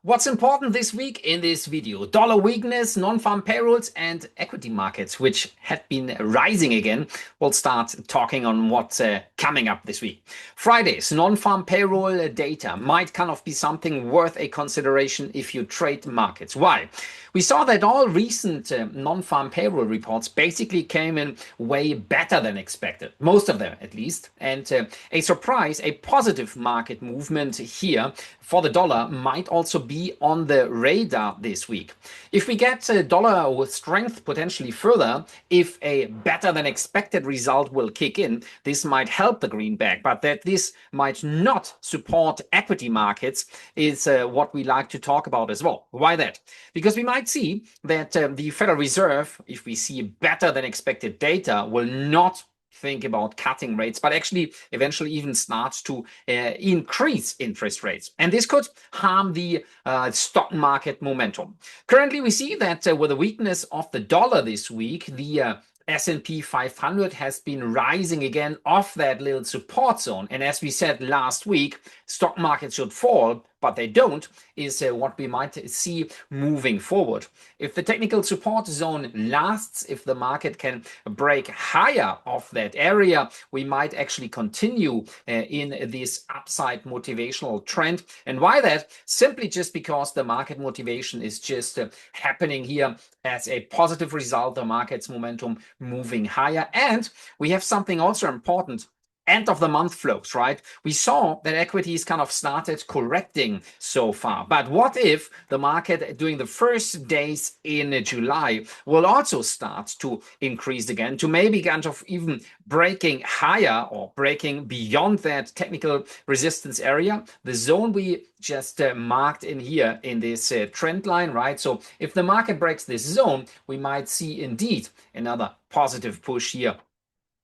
What's important this week in this video? Dollar weakness, non-farm payrolls, and equity markets, which had been rising again. We'll start talking on what's coming up this week. Friday's non-farm payroll data might kind of be something worth a consideration if you trade markets. Why? We saw that all recent non-farm payroll reports basically came in way better than expected, most of them at least. And a surprise, a positive market movement here for the dollar might also be on the radar this week. If we get dollar with strength potentially further, if a better than expected result will kick in, this might help the greenback, but that this might not support equity markets is what we like to talk about as well. Why that? Because we might see that the Federal Reserve, if we see better than expected data, will not think about cutting rates, but actually eventually even starts to increase interest rates. And this could harm the stock market momentum. Currently, we see that with the weakness of the dollar this week, the S&P 500 has been rising again off that little support zone. And as we said last week, stock markets should fall, but they don't, is what we might see moving forward. If the technical support zone lasts, if the market can break higher off that area, we might actually continue in this upside motivational trend. And why that? Simply just because the market motivation is just happening here as a positive result, the market's momentum moving higher. And we have something also important. End of the month flows, right? We saw that equities kind of started correcting so far. But what if the market during the first days in July will also start to increase again, to maybe kind of even breaking higher or breaking beyond that technical resistance area, the zone we just marked in here in this trend line, right? So if the market breaks this zone, we might see indeed another positive push here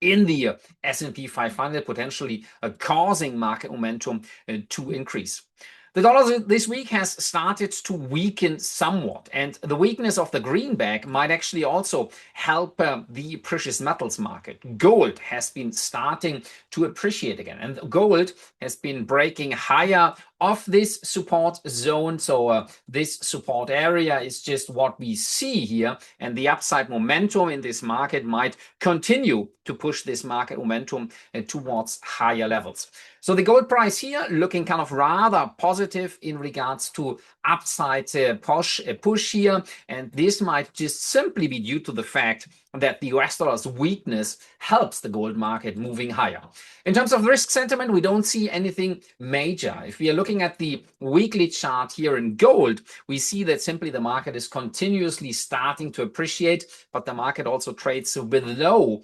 in the S&P 500, potentially causing market momentum to increase. The dollar this week has started to weaken somewhat, and the weakness of the greenback might actually also help the precious metals market. Gold has been starting to appreciate again, and gold has been breaking higher of this support zone. So this support area is just what we see here, and the upside momentum in this market might continue to push this market momentum towards higher levels. So the gold price here looking kind of rather positive in regards to upside push here, and this might just simply be due to the fact that the US dollar's weakness helps the gold market moving higher. In terms of risk sentiment, we don't see anything major. If we are looking at the weekly chart here in gold, we see that simply the market is continuously starting to appreciate, but the market also trades below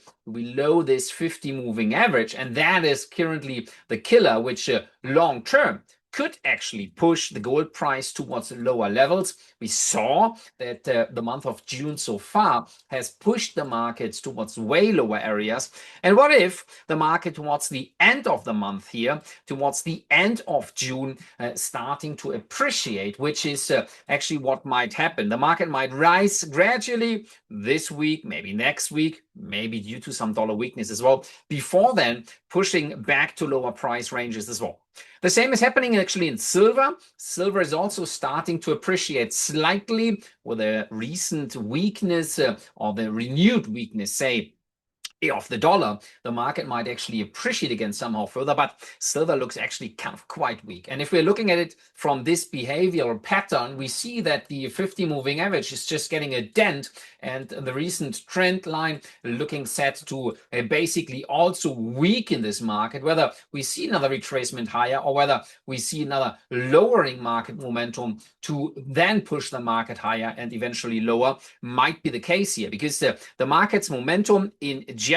this 50 moving average, and that is currently the killer, which long term could actually push the gold price towards lower levels. We saw that the month of June so far has pushed the markets towards way lower areas. And what if the market towards the end of the month here, towards the end of June, starting to appreciate, which is actually what might happen. The market might rise gradually this week, maybe next week, maybe due to some dollar weakness as well, before then pushing back to lower price ranges as well. The same is happening actually in silver. Silver is also starting to appreciate slightly with a recent weakness or the renewed weakness, say, of the dollar. The market might actually appreciate again somehow further, but silver looks actually kind of quite weak. And if we're looking at it from this behavioral pattern, we see that the 50 moving average is just getting a dent, and the recent trend line looking set to basically also weaken this market. Whether we see another retracement higher or whether we see another lowering market momentum to then push the market higher and eventually lower might be the case here, because the market's momentum in general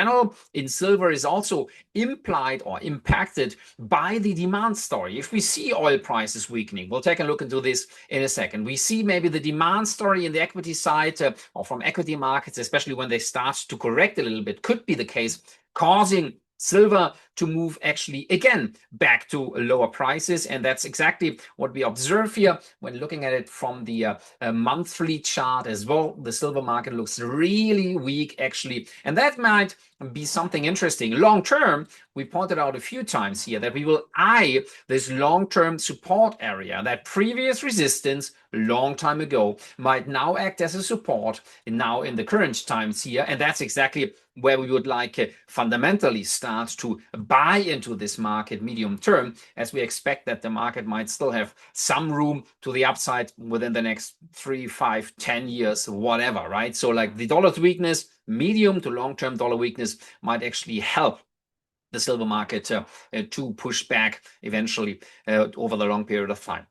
in silver is also implied or impacted by the demand story. If we see oil prices weakening, we'll take a look into this in a second. We see maybe the demand story in the equity side or from equity markets, especially when they start to correct a little bit, could be the case, causing silver to move actually again back to lower prices, and that's exactly what we observe here when looking at it from the monthly chart as well. The silver market looks really weak actually, and that might be something interesting long term. We pointed out a few times here that we will eye this long-term support area. That previous resistance long time ago might now act as a support now in the current times here, and that's exactly where we would like fundamentally start to buy into this market medium term, as we expect that the market might still have some room to the upside within the next 3, 5, 10 years, whatever, right? So like the dollar's weakness, medium to long-term dollar weakness might actually help the silver market to push back eventually over the long period of time.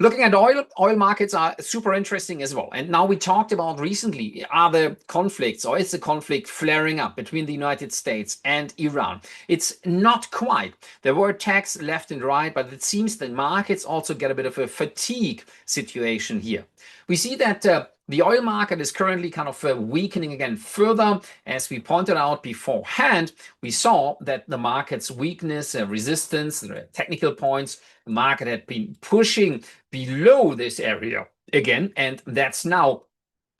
Looking at oil markets are super interesting as well. And now we talked about recently, are the conflicts or is the conflict flaring up between the United States and Iran? It's not quite. There were attacks left and right, but it seems the markets also get a bit of a fatigue situation here. We see that the oil market is currently kind of weakening again further. As we pointed out beforehand, we saw that the market's weakness, resistance, technical points, the market had been pushing below this area again, and that's now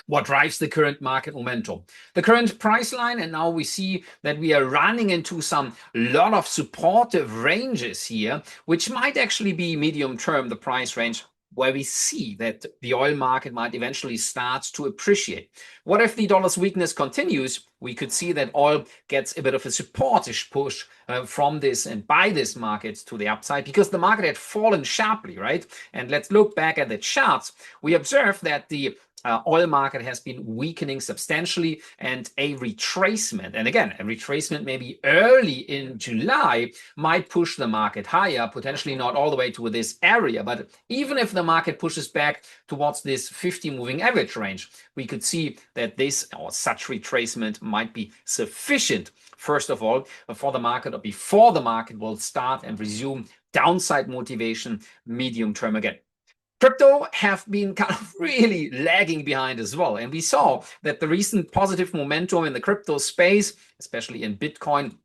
what drives the current market momentum. The current price line, and now we see that we are running into some lot of supportive ranges here, which might actually be medium term, the price range where we see that the oil market might eventually start to appreciate. What if the dollar's weakness continues? We could see that oil gets a bit of a supportish push from this and by this market to the upside, because the market had fallen sharply, right? And let's look back at the charts. We observe that the oil market has been weakening substantially, and a retracement, and again, a retracement maybe early in July might push the market higher, potentially not all the way to this area, but even if the market pushes back towards this 50 moving average range, we could see that this or such retracement might be sufficient, first of all, for the market, or before the market will start and resume downside motivation medium term again. Crypto have been kind of really lagging behind as well. And we saw that the recent positive momentum in the crypto space, especially in Bitcoin,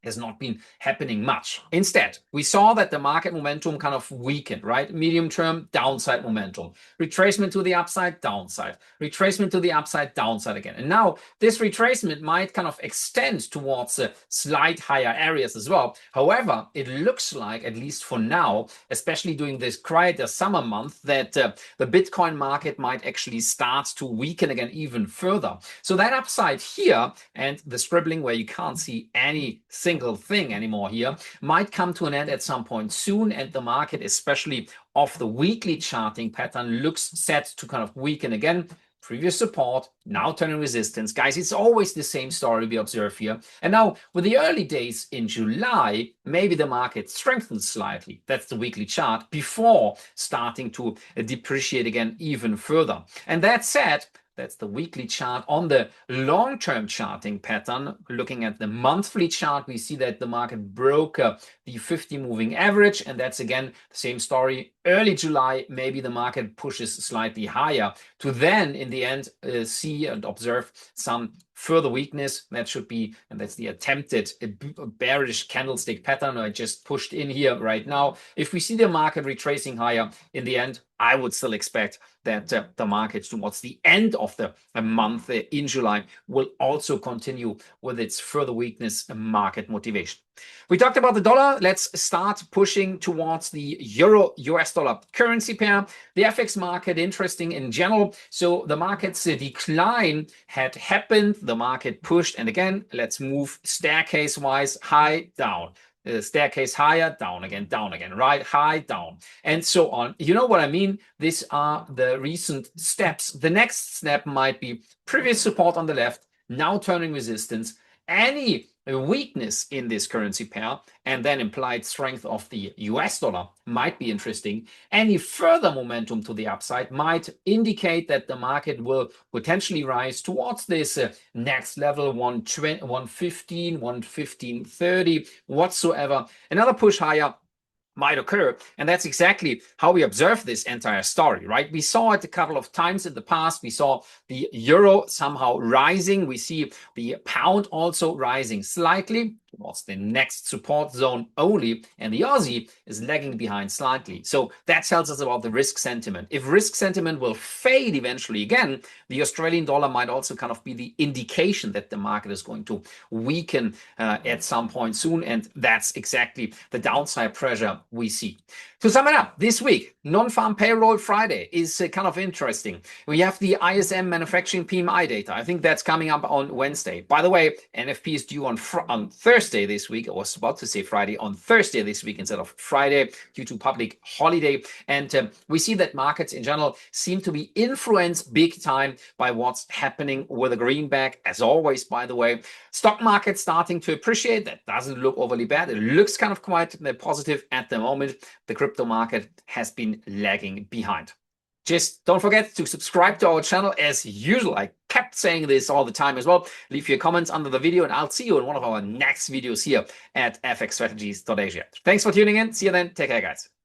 has not been happening much. Instead, we saw that the market momentum kind of weakened, right? Medium term, downside momentum. Retracement to the upside, downside. Retracement to the upside, downside again. And now this retracement might kind of extend towards slight higher areas as well. However, it looks like, at least for now, especially during this quieter summer month, that the Bitcoin market might actually start to weaken again even further. So that upside here and the scribbling where you can't see any single thing anymore here might come to an end at some point soon, and the market, especially off the weekly charting pattern, looks set to kind of weaken again. Previous support, now turning resistance. Guys, it's always the same story we observe here. And now with the early days in July, maybe the market strengthens slightly. That's the weekly chart, before starting to depreciate again even further. And that said, that's the weekly chart. On the long-term charting pattern, looking at the monthly chart, we see that the market broke the 50 moving average, and that's again the same story. Early July, maybe the market pushes slightly higher to then in the end see and observe some further weakness. That should be, and that's the attempted bearish candlestick pattern I just pushed in here right now. If we see the market retracing higher in the end, I would still expect that the market towards the end of the month in July will also continue with its further weakness market motivation. We talked about the dollar. Let's start pushing towards the euro-US dollar currency pair. The FX market, interesting in general. So the market's decline had happened. The market pushed, and again, let's move staircase-wise, high, down. Staircase higher, down again, right, high, down, and so on. You know what I mean? These are the recent steps. The next step might be previous support on the left, now turning resistance, any weakness in this currency pair, and then implied strength of the US dollar might be interesting. Any further momentum to the upside might indicate that the market will potentially rise towards this next level, 120, 115, 115.30, whatsoever. Another push higher might occur, and that's exactly how we observe this entire story, right? We saw it a couple of times in the past. We saw the euro somehow rising. We see the pound also rising slightly. towards the next support zone only, and the Aussie is lagging behind slightly. So that tells us about the risk sentiment. If risk sentiment will fade eventually again, the Australian dollar might also kind of be the indication that the market is going to weaken at some point soon, and that's exactly the downside pressure we see. To sum it up, this week, non-farm payroll Friday is kind of interesting. We have the ISM manufacturing PMI data. I think that's coming up on Wednesday. By the way, NFP is due on Thursday this week. I was about to say Friday, on Thursday this week instead of Friday due to public holiday. And we see that markets in general seem to be influenced big time by what's happening with the greenback, as always, by the way. Stock market starting to appreciate. That doesn't look overly bad. It looks kind of quite positive at the moment. The crypto market has been lagging behind. Just don't forget to subscribe to our channel as usual. I kept saying this all the time as well. Leave your comments under the video and I'll see you in one of our next videos here at fxstrategies.asia. Thanks for tuning in. See you then. Take care, guys.